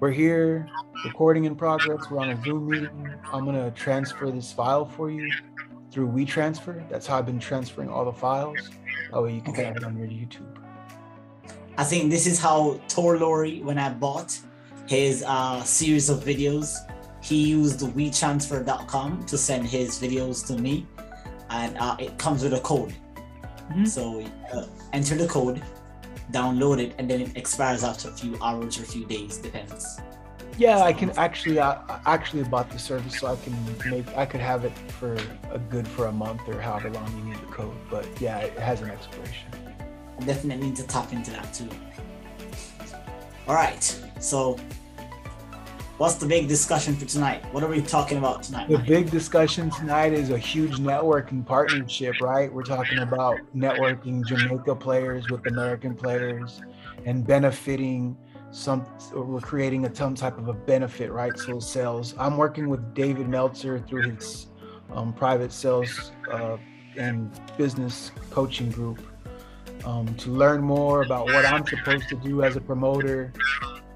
we're here, recording in progress. We're on a Zoom meeting. I'm gonna transfer this file for you through WeTransfer. That's how I've been transferring all the files. That way you can have it on your YouTube. I think this is how Tor Lori, when I bought his series of videos, he used WeTransfer.com to send his videos to me, and it comes with a code. So enter the code, download it, and then it expires after a few hours or a few days, depends. Yeah, I can actually. I actually bought the service, so I could have it for a month or however long you need the code. But yeah, it has an expiration. I definitely need to tap into that too. All right, so what's the big discussion for tonight? What are we talking about tonight? The big discussion tonight is a huge networking partnership, right? We're talking about networking Jamaica players with American players and benefiting we're creating some type of a benefit, right? So sales. I'm working with David Meltzer through his private sales and business coaching group to learn more about what I'm supposed to do as a promoter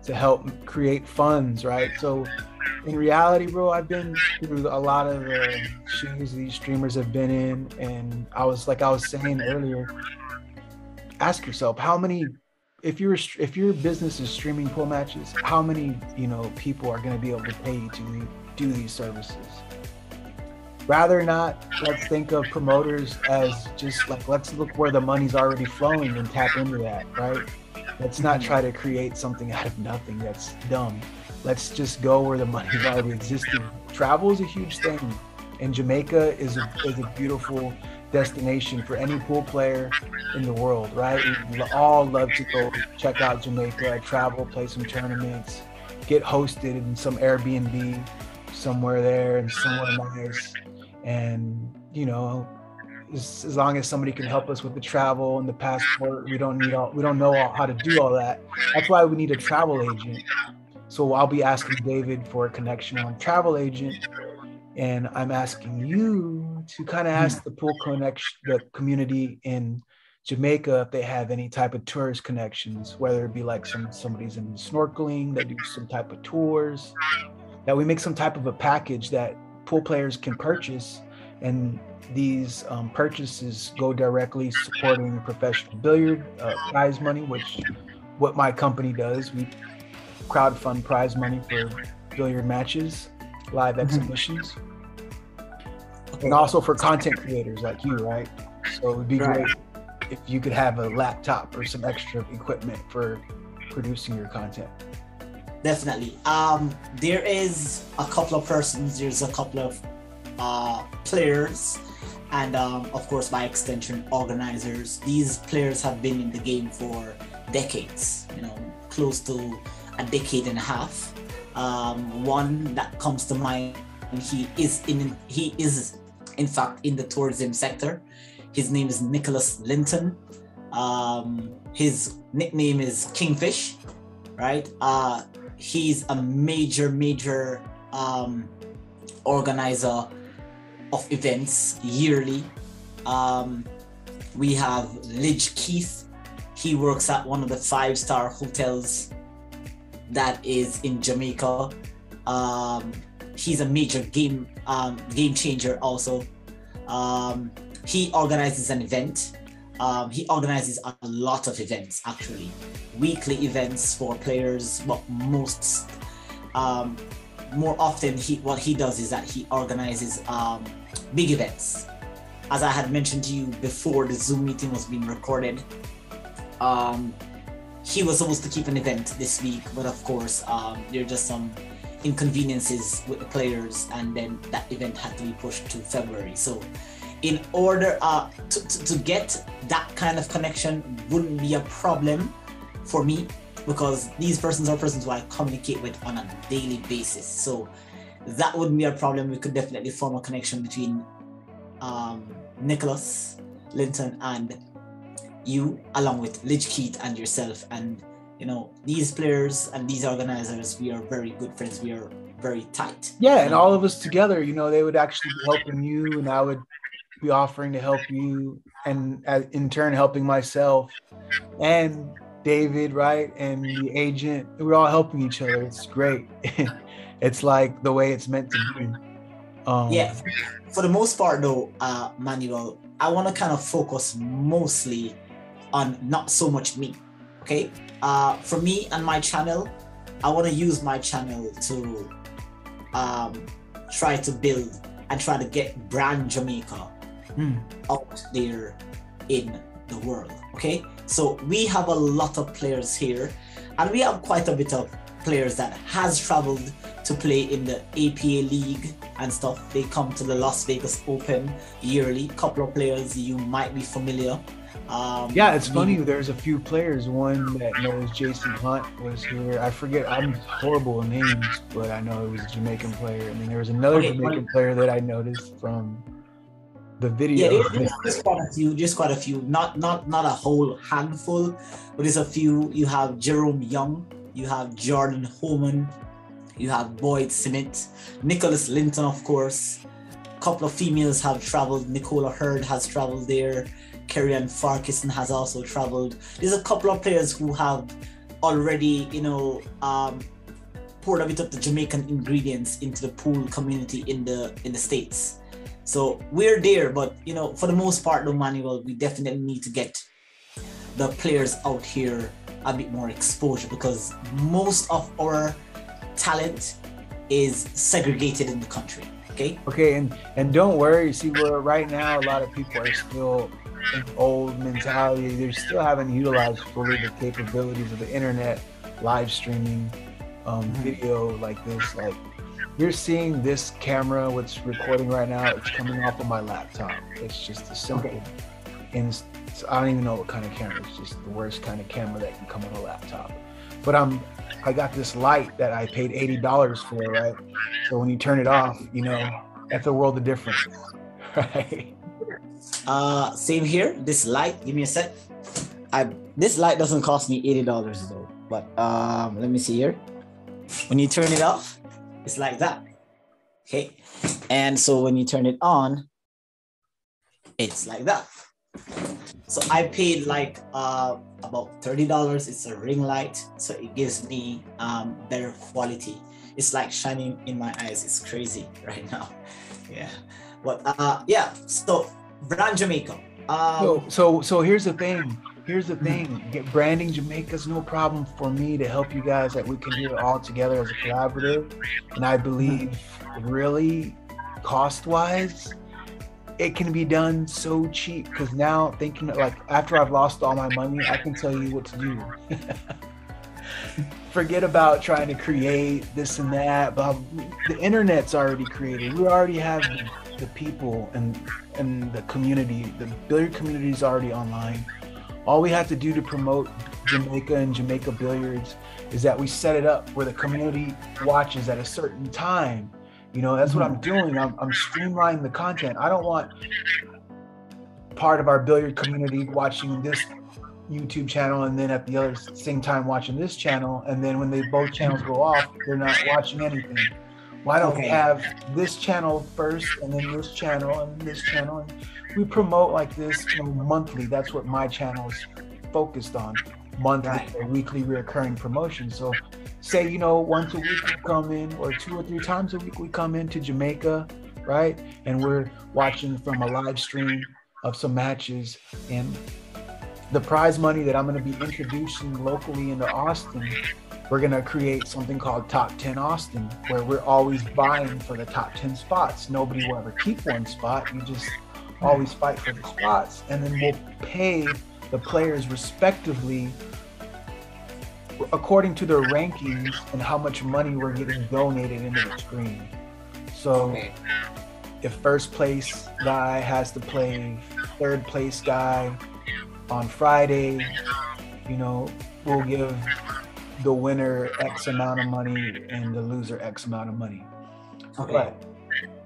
to help create funds, right? So in reality, bro, I've been through a lot of shoes these streamers have been in, and I was saying earlier, ask yourself how many, if your business is streaming pool matches, how many people are going to be able to pay you to do these services? Rather not, let's think of promoters as just like, let's look where the money's already flowing and tap into that, right? Let's not try to create something out of nothing. That's dumb. Let's just go where the money's already existing. Travel is a huge thing, and Jamaica is a beautiful destination for any pool player in the world, right? We all love to go check out Jamaica, travel, play some tournaments, get hosted in some Airbnb somewhere there and somewhere nice. And as long as somebody can help us with the travel and the passport, we don't know how to do all that. That's why we need a travel agent. So I'll be asking David for a connection on travel agent, and I'm asking you to kind of ask the pool the community in Jamaica if they have any type of tourist connections, whether it be like somebody's in snorkeling, they do some type of tours, that we make some type of a package that pool players can purchase, and these purchases go directly supporting professional billiard prize money, which what my company does. We crowdfund prize money for billiard matches, live exhibitions, and also for content creators like you, right? So it would be great if you could have a laptop or some extra equipment for producing your content. Definitely. There is a couple of persons, there's a couple of players, and of course by extension organizers. These players have been in the game for decades, close to a decade and a half. One that comes to mind, he is in fact in the tourism sector. His name is Nicholas Linton. His nickname is Kingfish, right? He's a major organizer of events yearly. We have Lidge Keith. He works at one of the 5-star hotels that is in Jamaica. He's a major game changer also. He organizes an event. He organizes a lot of events, actually, weekly events for players, but more often what he does is that he organizes big events. As I had mentioned to you before the Zoom meeting was being recorded, he was supposed to keep an event this week, but of course there are just some inconveniences with the players, and then that event had to be pushed to February. So in order to get that kind of connection wouldn't be a problem for me, because these persons are persons who I communicate with on a daily basis. So that wouldn't be a problem. We could definitely form a connection between Nicholas Linton and you, along with Lidge Keith and yourself. And these players and these organizers, we are very good friends. We are very tight. Yeah, and all of us together, they would actually be helping you, and I would be offering to help you, and in turn helping myself. And David, right, and the agent, we're all helping each other. It's great. It's like the way it's meant to be. Yeah, for the most part though, Manuel, I want to kind of focus mostly on not so much me. Okay, for me and my channel, I want to use my channel to try to build and try to get brand Jamaica out there in the world. Okay, so we have a lot of players here, and we have quite a bit of players that has traveled to play in the APA League and stuff. They come to the Las Vegas Open yearly. Couple of players you might be familiar. Yeah, it's funny. There's a few players. One that knows Jason Hunt was here. I forget. I'm horrible with names, but I know it was a Jamaican player. And then there was another Jamaican player that I noticed from the video. Yeah, there's quite a few. Not a whole handful, but there's a few. You have Jerome Young. You have Jordan Holman. You have Boyd Smith, Nicholas Linton, of course. A couple of females have traveled. Nicola Hurd has traveled there. Kerry-Ann Farquharson has also traveled. There's a couple of players who have already, poured a bit of the Jamaican ingredients into the pool community in the States. So we're there, but for the most part, though, Manuel, we definitely need to get the players out here a bit more exposure, because most of our talent is segregated in the country. Okay, and don't worry. See, right now a lot of people are still in old mentality. They still haven't utilized fully the capabilities of the internet, live streaming, video like this. Like, you're seeing this camera, what's recording right now, it's coming off of my laptop. It's just a simple, and I don't even know what kind of camera. It's just the worst kind of camera that can come on a laptop. But I got this light that I paid $80 for, right? So when you turn it off, that's a world of difference, right? Same here. This light, give me a sec. This light doesn't cost me $80 though. But let me see here. When you turn it off, it's like that. Okay. And so when you turn it on, it's like that. So I paid like about $30. It's a ring light, so it gives me better quality. It's like shining in my eyes. It's crazy right now. Yeah, but yeah. So brand Jamaica. So here's the thing. Branding Jamaica is no problem for me to help you guys. That we can do it all together as a collaborative. And I believe, really, cost-wise, it can be done so cheap, because now thinking like after I've lost all my money, I can tell you what to do. Forget about trying to create this and that, but the internet's already created. We already have the people and the community. The billiard community is already online. All we have to do to promote Jamaica and Jamaica Billiards is that we set it up where the community watches at a certain time. That's what I'm doing. I'm streamlining the content. I don't want part of our billiard community watching this YouTube channel and then at the other same time watching this channel, and then when both channels go off, they're not watching anything. Why don't we have this channel first, and then this channel, and this channel, and we promote like this monthly. That's what my channel is focused on, monthly or weekly reoccurring promotion. So say, once a week we come in, or 2 or 3 times a week we come into Jamaica, right? And we're watching from a live stream of some matches, and the prize money that I'm going to be introducing locally into Austin, we're going to create something called Top 10 Austin, where we're always vying for the top 10 spots. Nobody will ever keep one spot. You just always fight for the spots, and then we'll pay the players respectively according to their rankings and how much money we're getting donated into the screen. So if first place guy has to play third place guy on Friday, we'll give the winner X amount of money and the loser X amount of money. But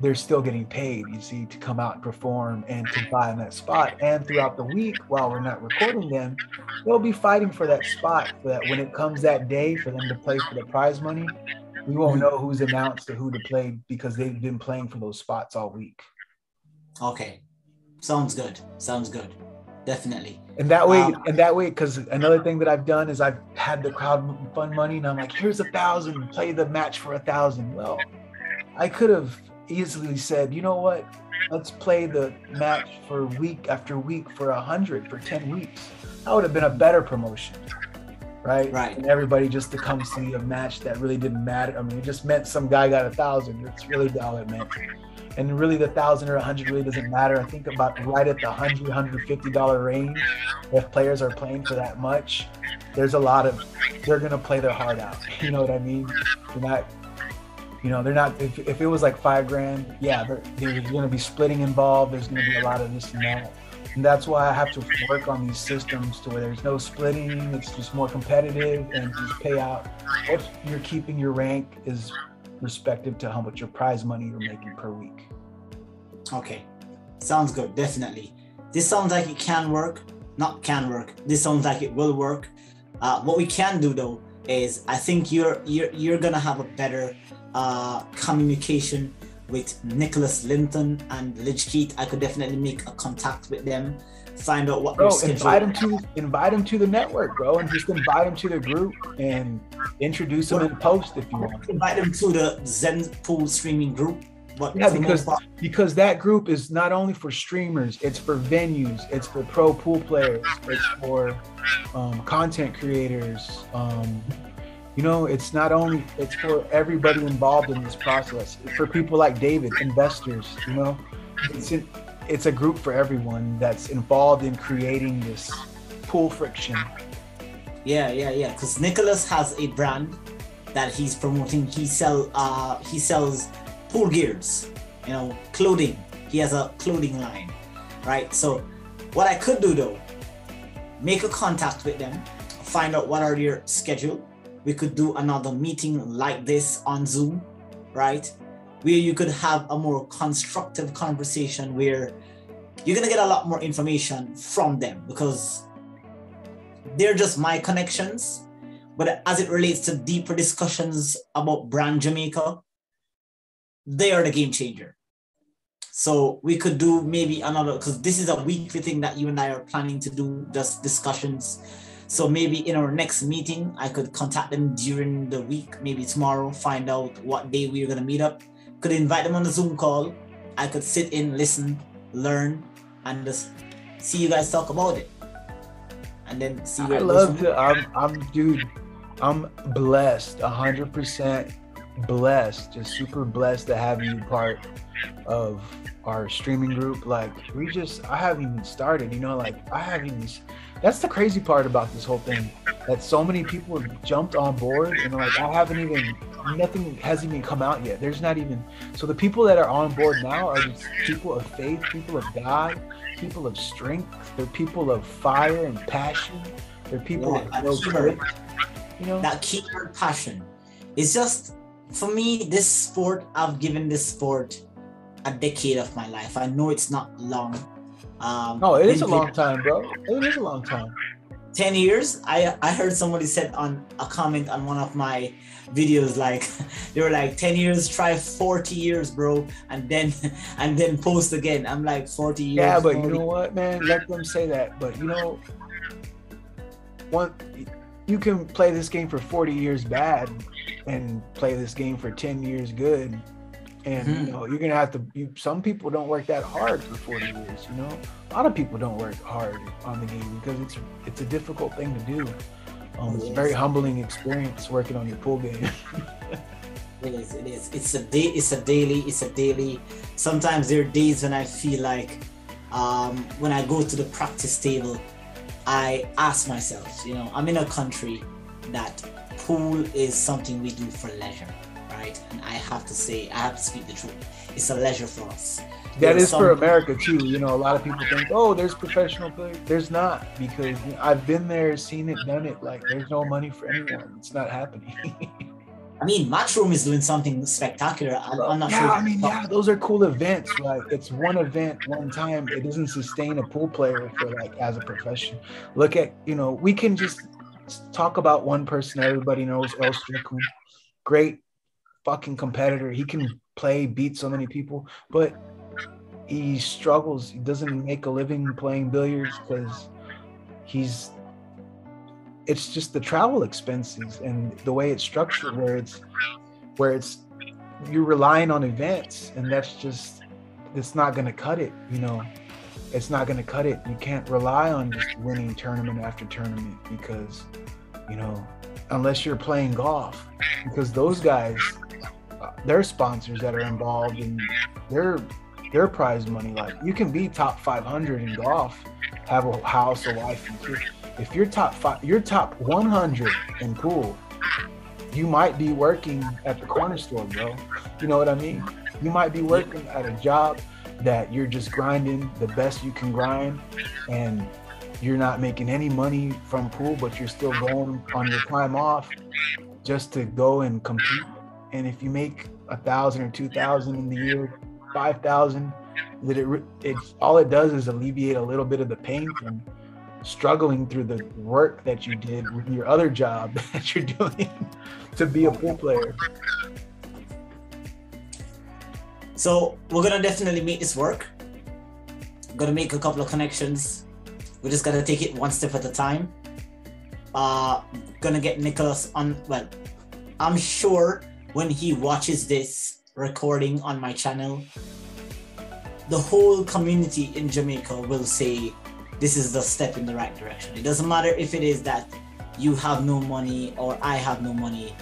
they're still getting paid, you see, to come out and perform and to buy in that spot. And throughout the week, while we're not recording them, they'll be fighting for that spot, so that when it comes that day for them to play for the prize money, we won't know who's announced or who to play, because they've been playing for those spots all week. Okay. Sounds good. Definitely. and that way, because another thing that I've done is I've had the crowd fund money, and I'm like, here's 1,000, play the match for 1,000. Well, I could have easily said, you know what, let's play the match for week after week for 100 for 10 weeks. That would have been a better promotion, right? And everybody just to come see a match that really didn't matter. I mean, it just meant some guy got 1,000. That's really all it meant. And really the 1,000 or 100 really doesn't matter. I think about right at the $100, $150 range, if players are playing for that much, there's a lot of, they're going to play their heart out. You know what I mean? They're not, you know, they're not, if it was like $5,000, yeah, there's going to be splitting involved. There's going to be a lot of this and that. And that's why I have to work on these systems to where there's no splitting. It's just more competitive and just pay out. What you're keeping your rank is respective to how much your prize money you're making per week. Okay, sounds good. Definitely, this sounds like it can work. Not can work. This sounds like it will work. What we can do though is, I think you're gonna have a better communication with Nicholas Linton and Lidgekeith. I could definitely make a contact with them, find out what their schedule. invite them to the network, bro, and just invite them to the group and introduce them in post if you want. Invite them to the Zen Pool streaming group. But yeah, because that group is not only for streamers, it's for venues, it's for pro pool players, it's for content creators. You know, it's not only, it's for everybody involved in this process. For people like David, investors, you know, it's a group for everyone that's involved in creating this pool friction. Yeah. Because Nicholas has a brand that he's promoting. He sells pool gears, you know, clothing. He has a clothing line, right? So what I could do though, make a contact with them, find out what are their schedule. We could do another meeting like this on Zoom, right? Where you could have a more constructive conversation where you're gonna get a lot more information from them, because they're just my connections. But as it relates to deeper discussions about brand Jamaica, they are the game changer. So we could do maybe another, because this is a weekly thing that you and I are planning to do, just discussions. So maybe in our next meeting, I could contact them during the week, maybe tomorrow, find out what day we're gonna meet up. Could invite them on the Zoom call. I could sit in, listen, learn, and just see you guys talk about it. And then see where I'm blessed, 100% blessed, just super blessed to have you part of our streaming group. Like I haven't even started, you know, like that's the crazy part about this whole thing, that so many people have jumped on board and like nothing hasn't even come out yet. There's not even, so the people that are on board now are just people of faith, people of God, people of strength. They're people of fire and passion. They're people of no grit, you know? That keyword passion. It's just, for me, this sport, I've given this sport a decade of my life. I know it's not long. No, it is a long time, bro. It is a long time. 10 years. I heard somebody said on a comment on one of my videos, like they were like, 10 years, try 40 years, bro, and then post again. I'm like, 40 years. Yeah, but 40. You know what, man? Let them say that. But you know, you can play this game for 40 years bad and play this game for 10 years good. And you know, you're gonna have to. Some people don't work that hard for 40 years. You know, a lot of people don't work hard on the game because it's a difficult thing to do. It's a very humbling experience working on your pool game. It is. It's a daily. Sometimes there are days when I feel like, when I go to the practice table, I ask myself, you know, I'm in a country that pool is something we do for leisure. Right? And I have to speak the truth. It's a leisure for us. That is for America too. You know, a lot of people think, oh, there's professional players. There's not, because I've been there, seen it, done it. Like, there's no money for anyone. It's not happening. I mean, Matchroom is doing something spectacular. I'm not sure. I mean, yeah, those are cool events. Like, it's one event, one time. It doesn't sustain a pool player for like as a profession. Look at, you know, we can just talk about one person everybody knows, El Strickland. Great fucking competitor. He can beat so many people, but he struggles. He doesn't make a living playing billiards because it's just the travel expenses and the way it's structured, where it's you're relying on events, and it's not going to cut it. It's not going to cut it. You can't rely on just winning tournament after tournament, because unless you're playing golf, because those guys, their sponsors that are involved in their prize money, like you can be top 500 in golf, have a house, a wife, and kids. If you're top 100 in pool, you might be working at the corner store, bro. You know what I mean? You might be working at a job that you're just grinding the best you can grind, and you're not making any money from pool, but you're still going on your time off just to go and compete. And if you make 1,000 or 2,000 in the year, 5,000, it's all it does is alleviate a little bit of the pain from struggling through the work that you did with your other job that you're doing to be a pool player. So we're gonna definitely make this work. I'm gonna make a couple of connections. We're just gonna take it one step at a time. Gonna get Nicholas on. Well, I'm sure when he watches this recording on my channel, the whole community in Jamaica will say this is the step in the right direction. It doesn't matter if it is that you have no money or I have no money.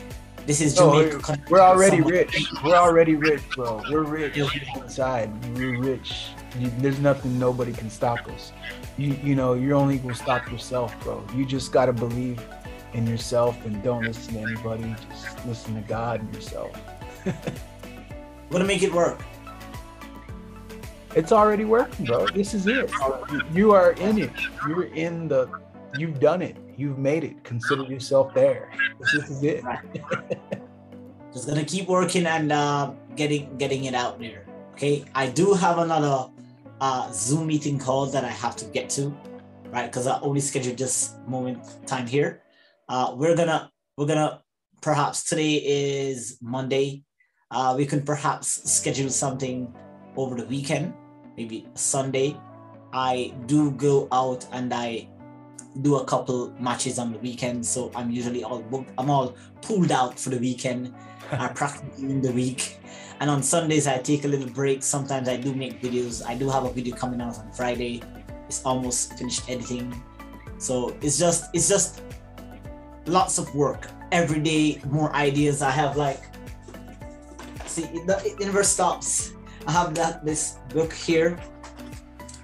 This is Jamaica. We're already rich. We're already rich, bro. We're rich inside. We're rich. There's nothing nobody can stop us. You're only gonna stop yourself, bro. You just gotta believe in yourself and don't listen to anybody. Just listen to God and yourself. We're gonna make it work. It's already working, bro. This is it. You are in it. You've done it. You've made it. Consider yourself there. This is it. Just gonna keep working and getting it out there. Okay. I do have another Zoom meeting call that I have to get to, right? Because I only scheduled this moment time here. We're gonna perhaps today is Monday. We can perhaps schedule something over the weekend, maybe Sunday. I do go out and I do a couple matches on the weekend, so I'm usually all booked. I'm all pulled out for the weekend. I practice during the week, and on Sundays I take a little break. Sometimes I do make videos. I do have a video coming out on Friday. It's almost finished editing, so it's just lots of work every day. More ideas. I have it never stops. I have this book here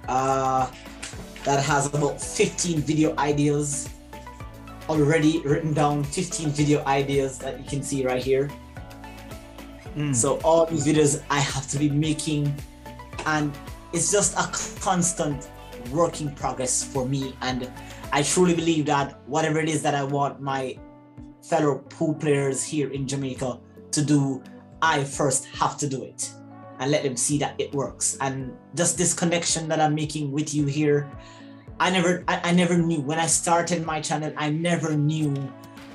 that has about 15 video ideas already written down. 15 video ideas that you can see right here. So all these videos I have to be making, and it's just a constant work in progress for me. And I truly believe that whatever it is that I want my fellow pool players here in Jamaica to do, I first have to do it and let them see that it works. And just this connection that I'm making with you here, I never knew when I started my channel, I never knew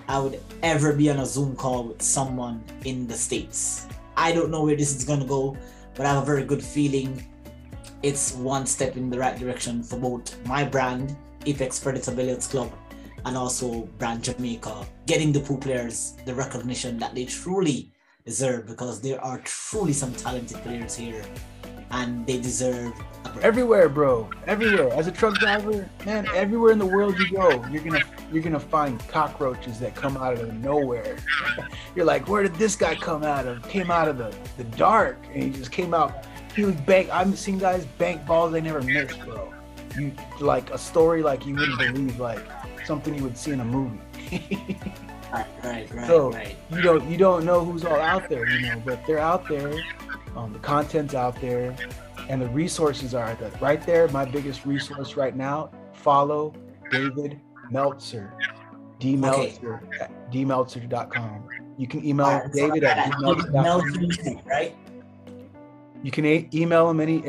I would ever be on a Zoom call with someone in the States. I don't know where this is gonna go, but I have a very good feeling it's one step in the right direction for both my brand, Apex Predator Billiards Club, and also Brand Jamaica, getting the pool players the recognition that they truly deserve, because there are truly some talented players here and they deserve a break. Everywhere, bro. Everywhere. As a truck driver, man, everywhere in the world you go, you're gonna find cockroaches that come out of nowhere. You're like, where did this guy come out of? Came out of the dark, and he just came out. He would bank. I've seen guys bank balls they never missed, bro. You like a story like you wouldn't believe, like something you would see in a movie. Right. So you don't know who's all out there, but they're out there. The content's out there, and the resources are right there. My biggest resource right now: follow David Meltzer, dmeltzer at dmeltzer.com. You can email David at dmeltzer.com. Right? You can email him any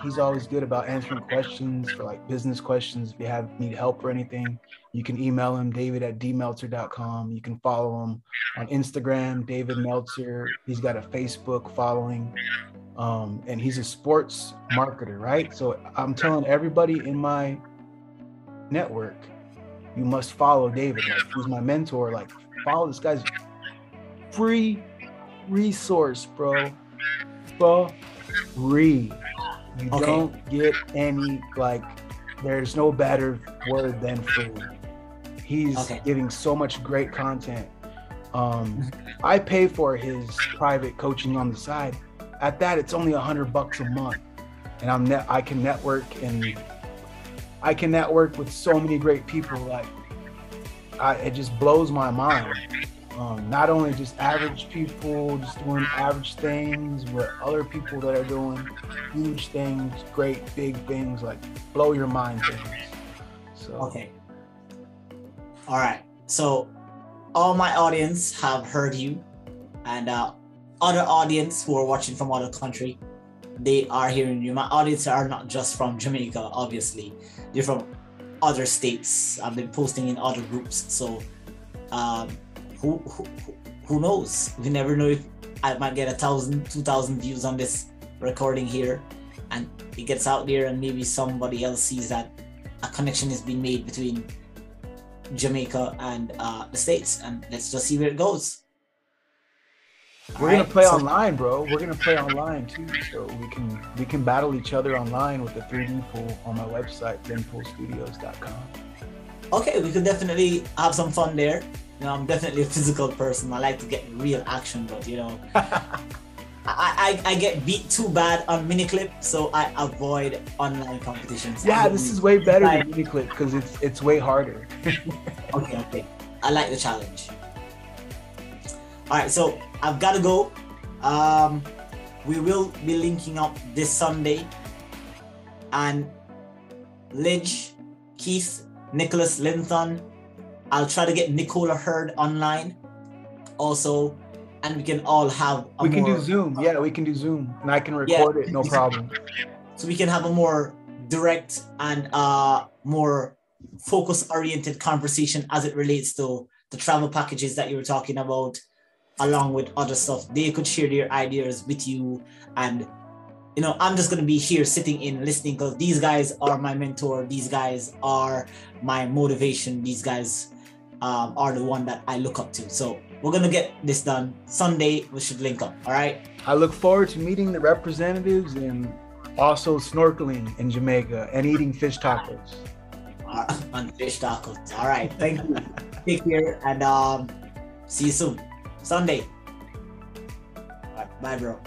he's always good about answering questions for business questions. If you need help or anything, you can email him, David at dmeltzer.com. You can follow him on Instagram, David Meltzer. He's got a Facebook following, and he's a sports marketer, right? So I'm telling everybody in my network, you must follow David. Like, he's my mentor. Like, follow this guy's free resource, bro. Free. You don't get any, like, there's no better word than free. He's giving so much great content. I pay for his private coaching on the side. At that, it's only $100 a month, and I can network, and I can network with so many great people. Like, it just blows my mind. Not only just average people just doing average things, but other people that are doing huge things, great big things, like blow your mind things. So all right. So all my audience have heard you, and other audience who are watching from other country, they are hearing you. My audience are not just from Jamaica, obviously. They're from other states. I've been posting in other groups. So who knows? We never know if I might get 1,000, 2,000 views on this recording here, and it gets out there, and maybe somebody else sees that a connection is being made between Jamaica and the States, and let's just see where it goes. We're gonna play online, bro. We're gonna play online too, so we can battle each other online with the 3D pool on my website, zenpoolstudios.com. Okay, we could definitely have some fun there. You know, I'm definitely a physical person. I like to get real action, but you know, I get beat too bad on miniclip, so I avoid online competitions. Yeah, this is way better than miniclip because it's way harder. Okay. I like the challenge. All right, so I've got to go. We will be linking up this Sunday, and Lidge, Keith, Nicholas Linton. I'll try to get Nicola Hurd online also, and we can all have we can do Zoom. Yeah, we can do Zoom, and I can record it, no problem. So we can have a more direct and more focus-oriented conversation as it relates to the travel packages that you were talking about, along with other stuff. They could share their ideas with you, and you know, I'm just going to be here sitting in listening, because these guys are my mentor. These guys are my motivation. These guys are the one that I look up to. So we're going to get this done. Sunday, we should link up. All right. I look forward to meeting the representatives and also snorkeling in Jamaica and eating fish tacos. On fish tacos. All right. Thank you. Take care, and see you soon. Sunday. All right. Bye, bro.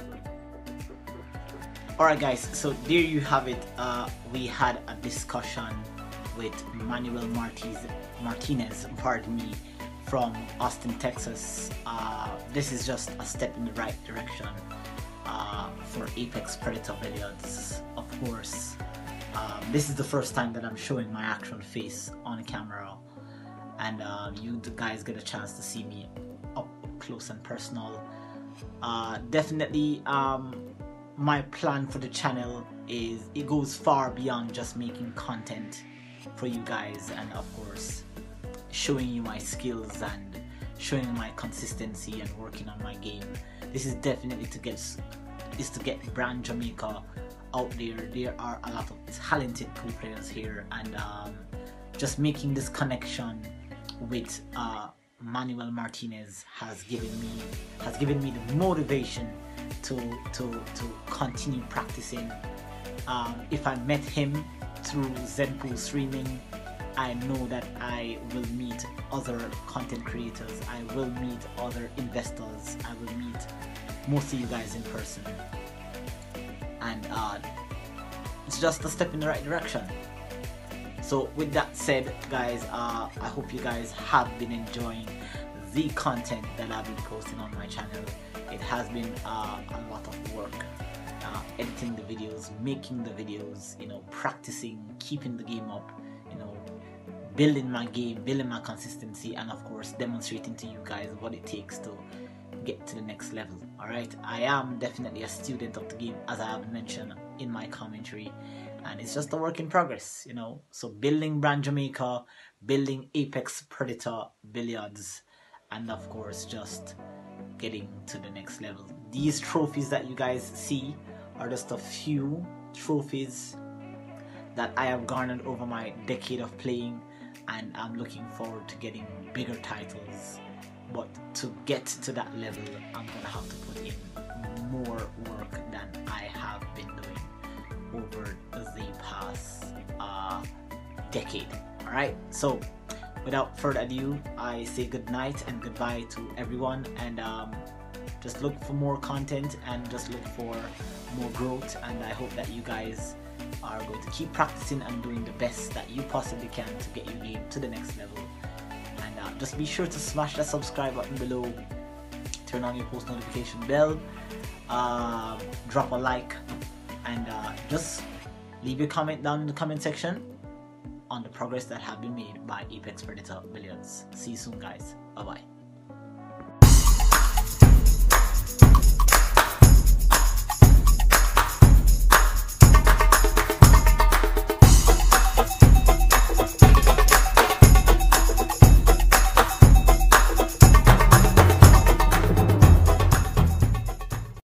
Alright guys, so there you have it. We had a discussion with Manuel Martinez, pardon me, from Austin, Texas. This is just a step in the right direction for Apex Predator Billiards. Of course, this is the first time that I'm showing my actual face on camera, and you guys get a chance to see me up close and personal. Definitely, my plan for the channel is it goes far beyond just making content for you guys, and of course showing you my skills and showing my consistency and working on my game. This is definitely to get brand Jamaica out there. There are a lot of talented pool players here, and just making this connection with Manuel Martinez has given me the motivation to continue practicing. If I met him through Zenpool streaming, I know that I will meet other content creators, I will meet other investors, I will meet most of you guys in person, and it's just a step in the right direction. So with that said, guys, I hope you guys have been enjoying the content that I've been posting on my channel. It has been a lot of work, editing the videos, making the videos, you know, practicing, keeping the game up, you know, building my game, building my consistency, and of course demonstrating to you guys what it takes to get to the next level. All right, I am definitely a student of the game, as I have mentioned in my commentary, and it's just a work in progress, you know. So building brand Jamaica, building Apex Predator Billiards, and of course just getting to the next level. These trophies that you guys see are just a few trophies that I have garnered over my decade of playing. and I'm looking forward to getting bigger titles. But to get to that level, I'm gonna have to put in more work than I have been doing over the past decade. Alright, so without further ado, I say good night and goodbye to everyone, and just look for more content and just look for more growth, and I hope that you guys are going to keep practicing and doing the best that you possibly can to get your game to the next level. And just be sure to smash that subscribe button below, turn on your post notification bell, drop a like, and just leave your comment down in the comment section on the progress that have been made by Apex Predator Billiards. See you soon, guys. Bye bye.